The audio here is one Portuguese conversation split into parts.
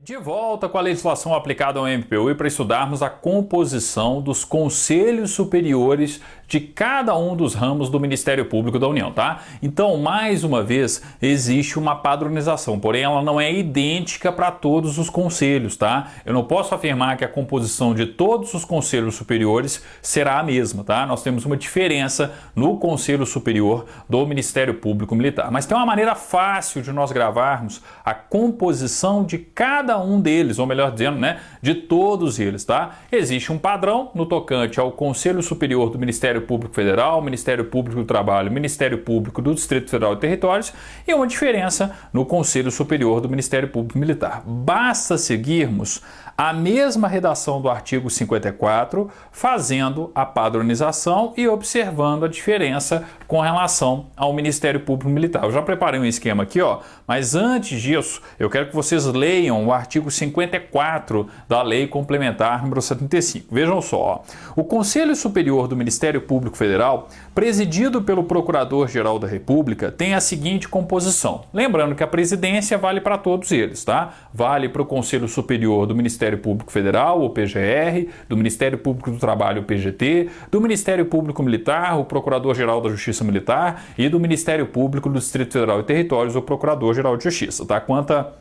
De volta com a legislação aplicada ao MPU e para estudarmos a composição dos conselhos superiores de cada um dos ramos do Ministério Público da União, tá? Então, mais uma vez, existe uma padronização, porém ela não é idêntica para todos os conselhos, tá? Eu não posso afirmar que a composição de todos os conselhos superiores será a mesma, tá? Nós temos uma diferença no Conselho Superior do Ministério Público Militar, mas tem uma maneira fácil de nós gravarmos a composição de cada um deles, ou melhor dizendo, né, de todos eles, tá? Existe um padrão no tocante ao Conselho Superior do Ministério Público Federal, Ministério Público do Trabalho, Ministério Público do Distrito Federal e Territórios, e uma diferença no Conselho Superior do Ministério Público Militar. Basta seguirmos a mesma redação do artigo 54, fazendo a padronização e observando a diferença com relação ao Ministério Público Militar. Eu já preparei um esquema aqui, ó, mas antes disso, eu quero que vocês leiam o artigo 54 da Lei Complementar número 75. Vejam só, ó. O Conselho Superior do Ministério Público Federal, presidido pelo Procurador-Geral da República, tem a seguinte composição. Lembrando que a presidência vale para todos eles, tá? Vale para o Conselho Superior do Ministério Público Federal, o PGR, do Ministério Público do Trabalho, o PGT, do Ministério Público Militar, o Procurador-Geral da Justiça Militar e do Ministério Público do Distrito Federal e Territórios, o Procurador-Geral de Justiça, tá? Quanto a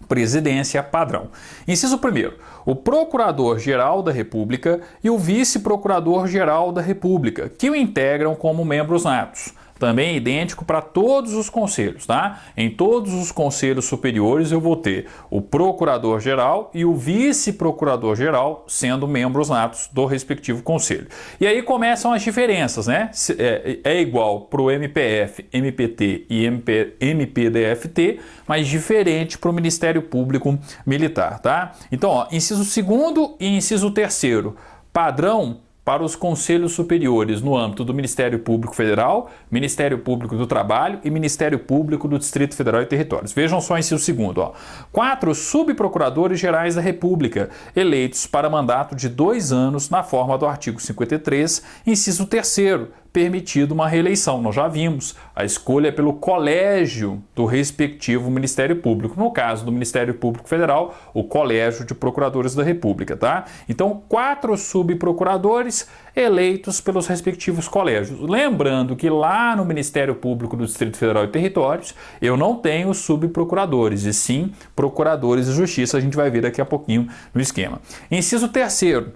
presidência padrão. Inciso 1º, o Procurador-Geral da República e o Vice-Procurador-Geral da República, que o integram como membros natos. Também é idêntico para todos os conselhos, tá? Em todos os conselhos superiores eu vou ter o Procurador-Geral e o Vice-Procurador-Geral sendo membros natos do respectivo conselho. E aí começam as diferenças, né? É igual para o MPF, MPT e MPDFT, mas diferente para o Ministério Público Militar, tá? Então, ó, inciso 2º e inciso 3º, padrão para os conselhos superiores no âmbito do Ministério Público Federal, Ministério Público do Trabalho e Ministério Público do Distrito Federal e Territórios. Vejam só inciso 2º, ó. 4 subprocuradores gerais da República, eleitos para mandato de 2 anos na forma do artigo 53, inciso 3º, permitido uma reeleição. Nós já vimos, a escolha é pelo colégio do respectivo Ministério Público. No caso do Ministério Público Federal, o Colégio de Procuradores da República, tá? Então, 4 subprocuradores eleitos pelos respectivos colégios. Lembrando que lá no Ministério Público do Distrito Federal e Territórios, eu não tenho subprocuradores, e sim procuradores de justiça. A gente vai ver daqui a pouquinho no esquema. Inciso 3º.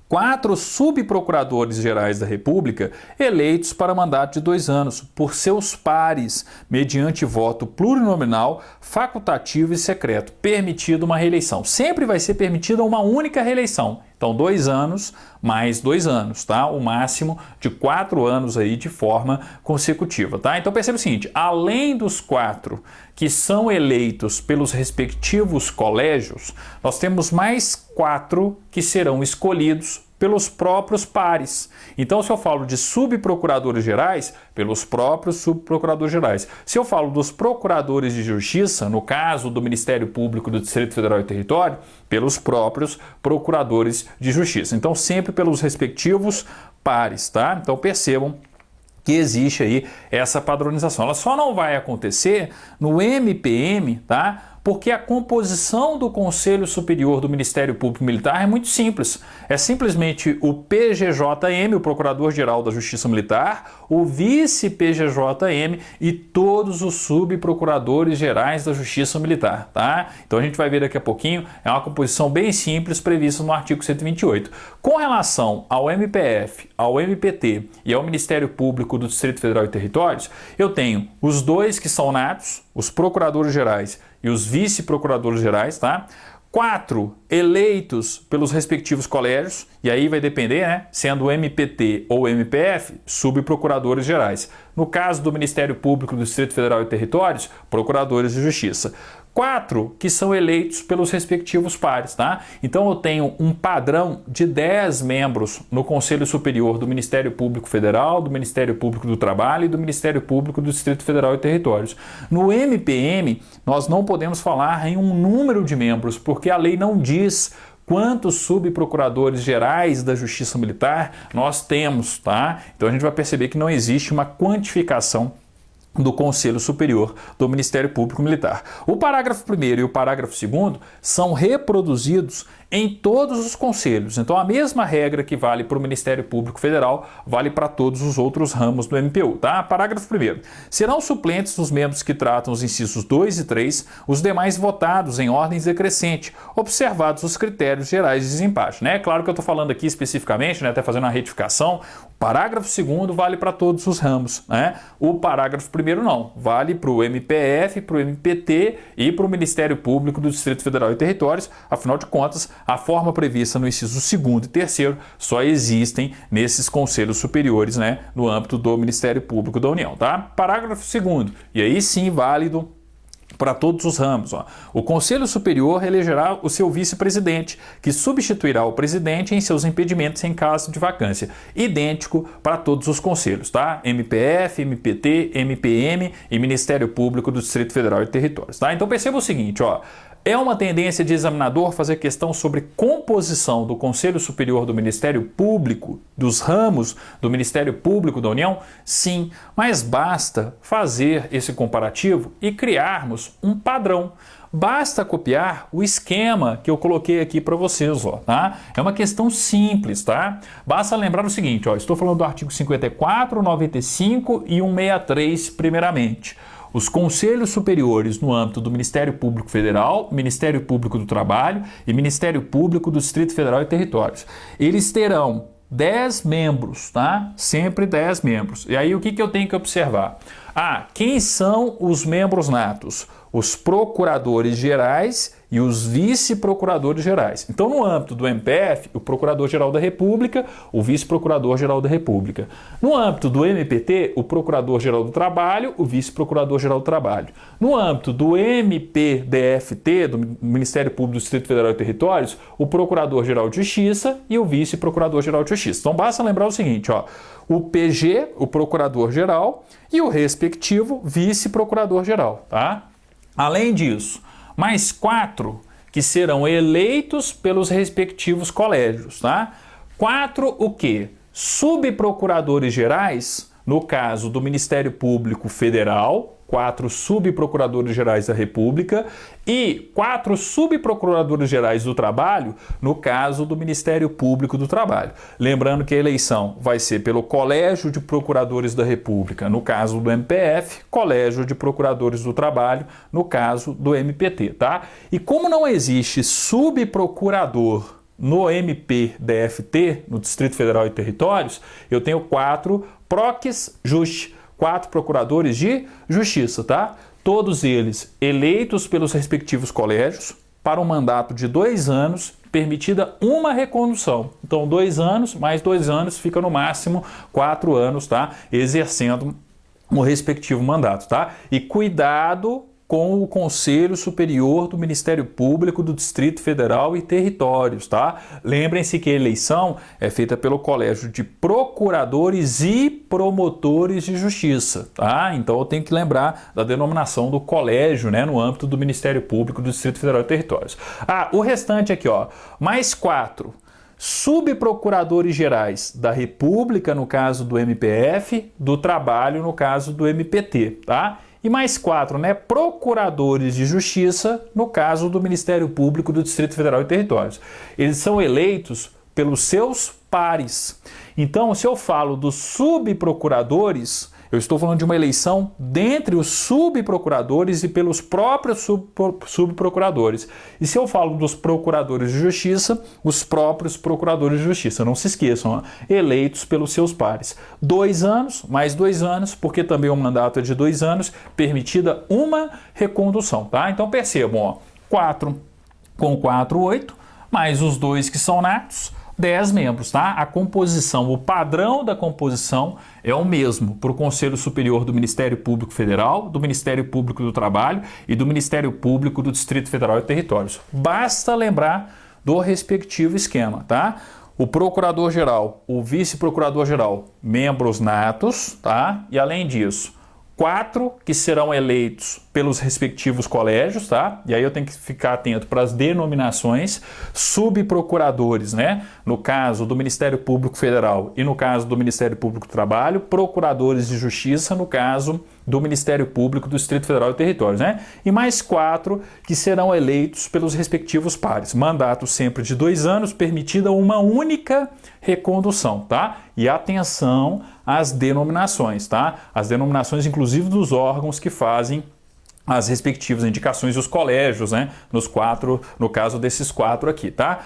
4 subprocuradores gerais da República eleitos para mandato de 2 anos por seus pares, mediante voto plurinominal, facultativo e secreto, permitido uma reeleição. Sempre vai ser permitida uma única reeleição. Então, 2 anos mais 2 anos, tá? O máximo de 4 anos aí de forma consecutiva, tá? Então, perceba o seguinte, além dos 4 que são eleitos pelos respectivos colégios, nós temos mais 4 que serão escolhidos pelos próprios pares. Então, se eu falo de subprocuradores gerais, pelos próprios subprocuradores gerais. Se eu falo dos procuradores de justiça, no caso do Ministério Público do Distrito Federal e Território, pelos próprios procuradores de justiça. Então, sempre pelos respectivos pares, tá? Então, percebam que existe aí essa padronização. Ela só não vai acontecer no MPM, tá? Porque a composição do Conselho Superior do Ministério Público Militar é muito simples. É simplesmente o PGJM, o Procurador-Geral da Justiça Militar, o Vice-PGJM e todos os subprocuradores gerais da Justiça Militar, tá? Então a gente vai ver daqui a pouquinho, é uma composição bem simples prevista no artigo 128. Com relação ao MPF, ao MPT e ao Ministério Público do Distrito Federal e Territórios, eu tenho os 2 que são natos, os procuradores gerais e os vice-procuradores gerais, tá? 4 eleitos pelos respectivos colégios, e aí vai depender, né? Sendo o MPT ou MPF, subprocuradores gerais. No caso do Ministério Público do Distrito Federal e Territórios, procuradores de justiça. 4 que são eleitos pelos respectivos pares, tá? Então eu tenho um padrão de 10 membros no Conselho Superior do Ministério Público Federal, do Ministério Público do Trabalho e do Ministério Público do Distrito Federal e Territórios. No MPM, nós não podemos falar em um número de membros, porque a lei não diz Quantos subprocuradores gerais da Justiça Militar nós temos, tá? Então a gente vai perceber que não existe uma quantificação do Conselho Superior do Ministério Público Militar. O parágrafo 1º e o parágrafo 2º são reproduzidos em todos os conselhos. Então a mesma regra que vale para o Ministério Público Federal vale para todos os outros ramos do MPU, tá? Parágrafo 1º. Serão suplentes os membros que tratam os incisos 2 e 3, os demais votados em ordem decrescente, observados os critérios gerais de desempate, né? Claro que eu estou falando aqui especificamente, né, até fazendo uma retificação, o parágrafo 2º vale para todos os ramos, né? O parágrafo 1º não, vale para o MPF, para o MPT e para o Ministério Público do Distrito Federal e Territórios. Afinal de contas, a forma prevista no inciso 2º e 3º só existem nesses conselhos superiores, né, no âmbito do Ministério Público da União, tá? Parágrafo 2º, e aí sim válido para todos os ramos. Ó. O Conselho Superior elegerá o seu vice-presidente, que substituirá o presidente em seus impedimentos em caso de vacância. Idêntico para todos os conselhos, tá? MPF, MPT, MPM e Ministério Público do Distrito Federal e Territórios, tá? Então perceba o seguinte, ó. É uma tendência de examinador fazer questão sobre composição do Conselho Superior do Ministério Público, dos ramos do Ministério Público da União? Sim, mas basta fazer esse comparativo e criarmos um padrão. Basta copiar o esquema que eu coloquei aqui para vocês, ó, tá? É uma questão simples, tá? Basta lembrar o seguinte, ó, estou falando do artigo 54, 95 e 163 primeiramente. Os conselhos superiores no âmbito do Ministério Público Federal, Ministério Público do Trabalho e Ministério Público do Distrito Federal e Territórios. Eles terão 10 membros, tá? Sempre 10 membros. E aí o que eu tenho que observar? Quem são os membros natos? Os procuradores gerais e os vice-procuradores gerais. Então, no âmbito do MPF, o Procurador-Geral da República, o Vice-Procurador-Geral da República. No âmbito do MPT, o Procurador-Geral do Trabalho, o Vice-Procurador-Geral do Trabalho. No âmbito do MPDFT, do Ministério Público do Distrito Federal e Territórios, o Procurador-Geral de Justiça e o Vice-Procurador-Geral de Justiça. Então, basta lembrar o seguinte, ó, o PG, o Procurador-Geral, e o respectivo Vice-Procurador-Geral, tá? Além disso, mais 4 que serão eleitos pelos respectivos colégios, tá? 4 o quê? Subprocuradores gerais, no caso do Ministério Público Federal, 4 subprocuradores gerais da República e 4 subprocuradores gerais do Trabalho, no caso do Ministério Público do Trabalho. Lembrando que a eleição vai ser pelo Colégio de Procuradores da República, no caso do MPF, Colégio de Procuradores do Trabalho, no caso do MPT, tá? E como não existe subprocurador no MPDFT, no Distrito Federal e Territórios, eu tenho 4 proques justi, 4 procuradores de justiça, tá? Todos eles eleitos pelos respectivos colégios para um mandato de 2 anos, permitida uma recondução. Então, 2 anos mais 2 anos, fica no máximo 4 anos, tá? Exercendo o respectivo mandato, tá? E cuidado com o Conselho Superior do Ministério Público do Distrito Federal e Territórios, tá? Lembrem-se que a eleição é feita pelo Colégio de Procuradores e Promotores de Justiça, tá? Então eu tenho que lembrar da denominação do colégio, né, no âmbito do Ministério Público do Distrito Federal e Territórios. O restante aqui, ó, mais 4 subprocuradores gerais da República, no caso do MPF, do Trabalho, no caso do MPT, tá? E mais 4, né, procuradores de justiça, no caso do Ministério Público do Distrito Federal e Territórios. Eles são eleitos pelos seus pares. Então, se eu falo dos subprocuradores, eu estou falando de uma eleição dentre os subprocuradores e pelos próprios subprocuradores. E se eu falo dos procuradores de justiça, os próprios procuradores de justiça. Não se esqueçam, ó, eleitos pelos seus pares. 2 anos, mais 2 anos, porque também o mandato é de 2 anos, permitida uma recondução, tá? Então percebam, ó, 4 com 4, 8, mais os 2 que são natos, 10 membros, tá? A composição, o padrão da composição é o mesmo para o Conselho Superior do Ministério Público Federal, do Ministério Público do Trabalho e do Ministério Público do Distrito Federal e Territórios. Basta lembrar do respectivo esquema, tá? O Procurador-Geral, o Vice-Procurador-Geral, membros natos, tá? E além disso, 4 que serão eleitos pelos respectivos colégios, tá? E aí eu tenho que ficar atento para as denominações, subprocuradores, né? No caso do Ministério Público Federal e no caso do Ministério Público do Trabalho, procuradores de justiça no caso do Ministério Público do Distrito Federal e Territórios, né? E mais 4 que serão eleitos pelos respectivos pares. Mandato sempre de 2 anos, permitida uma única recondução, tá? E atenção às denominações, tá? As denominações, inclusive, dos órgãos que fazem as respectivas indicações dos colégios, né? No caso desses 4 aqui, tá?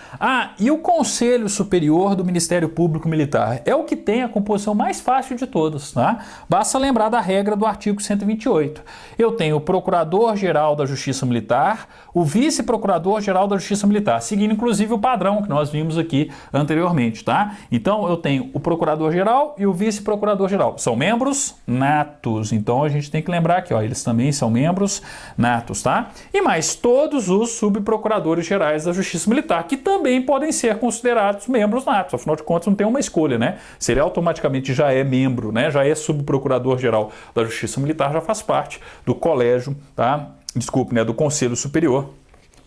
E o Conselho Superior do Ministério Público Militar é o que tem a composição mais fácil de todas, tá? Basta lembrar da regra do artigo 128. Eu tenho o Procurador-Geral da Justiça Militar, o Vice-Procurador-Geral da Justiça Militar, seguindo inclusive o padrão que nós vimos aqui anteriormente, tá? Então eu tenho o Procurador-Geral e o Vice-Procurador-Geral. São membros natos, então a gente tem que lembrar aqui, ó, eles também são membros natos, tá? E mais todos os subprocuradores gerais da Justiça Militar, que também podem ser considerados membros natos, afinal de contas não tem uma escolha, né? Se ele automaticamente já é membro, né? Já é subprocurador geral da Justiça Militar, já faz parte do colégio, tá? Desculpe, né? Do Conselho Superior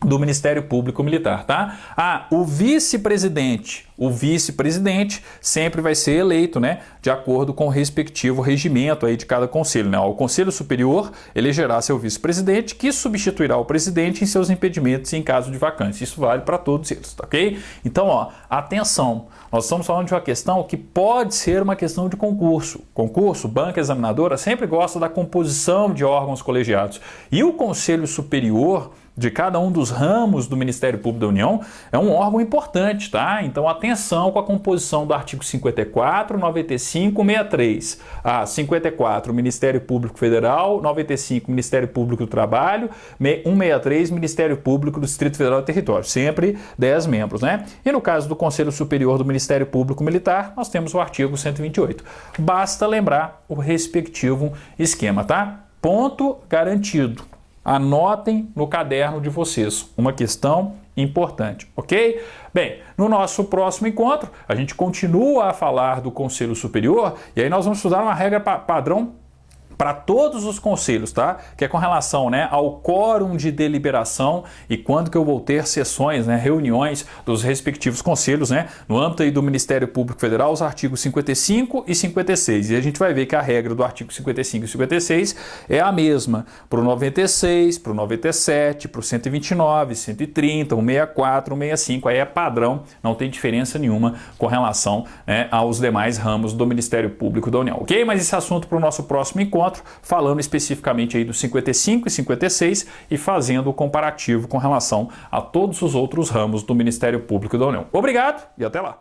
do Ministério Público Militar, tá? O vice-presidente sempre vai ser eleito, né, de acordo com o respectivo regimento aí de cada conselho, né? O Conselho Superior elegerá seu vice-presidente, que substituirá o presidente em seus impedimentos em caso de vacância. Isso vale para todos eles, tá ok? Então, ó, atenção, nós estamos falando de uma questão que pode ser uma questão de concurso. Concurso, banca examinadora sempre gosta da composição de órgãos colegiados. E o Conselho Superior de cada um dos ramos do Ministério Público da União é um órgão importante, tá? Então atenção com a composição do artigo 54, 95, 63. 54, Ministério Público Federal, 95, Ministério Público do Trabalho, 163, Ministério Público do Distrito Federal e Território. Sempre 10 membros, né? E no caso do Conselho Superior do Ministério Público Militar, nós temos o artigo 128. Basta lembrar o respectivo esquema, tá? Ponto garantido. Anotem no caderno de vocês, uma questão importante, ok? Bem, no nosso próximo encontro, a gente continua a falar do Conselho Superior e aí nós vamos estudar uma regra padrão para todos os conselhos, tá? Que é com relação, né, ao quórum de deliberação e quando que eu vou ter sessões, né, reuniões dos respectivos conselhos, né? No âmbito aí do Ministério Público Federal, os artigos 55 e 56. E a gente vai ver que a regra do artigo 55 e 56 é a mesma para o 96, para o 97, para o 129, 130, 164, 165. Aí é padrão, não tem diferença nenhuma com relação, né, aos demais ramos do Ministério Público da União, ok? Mas esse assunto para o nosso próximo encontro, falando especificamente aí dos 55 e 56 e fazendo o comparativo com relação a todos os outros ramos do Ministério Público da União. Obrigado e até lá!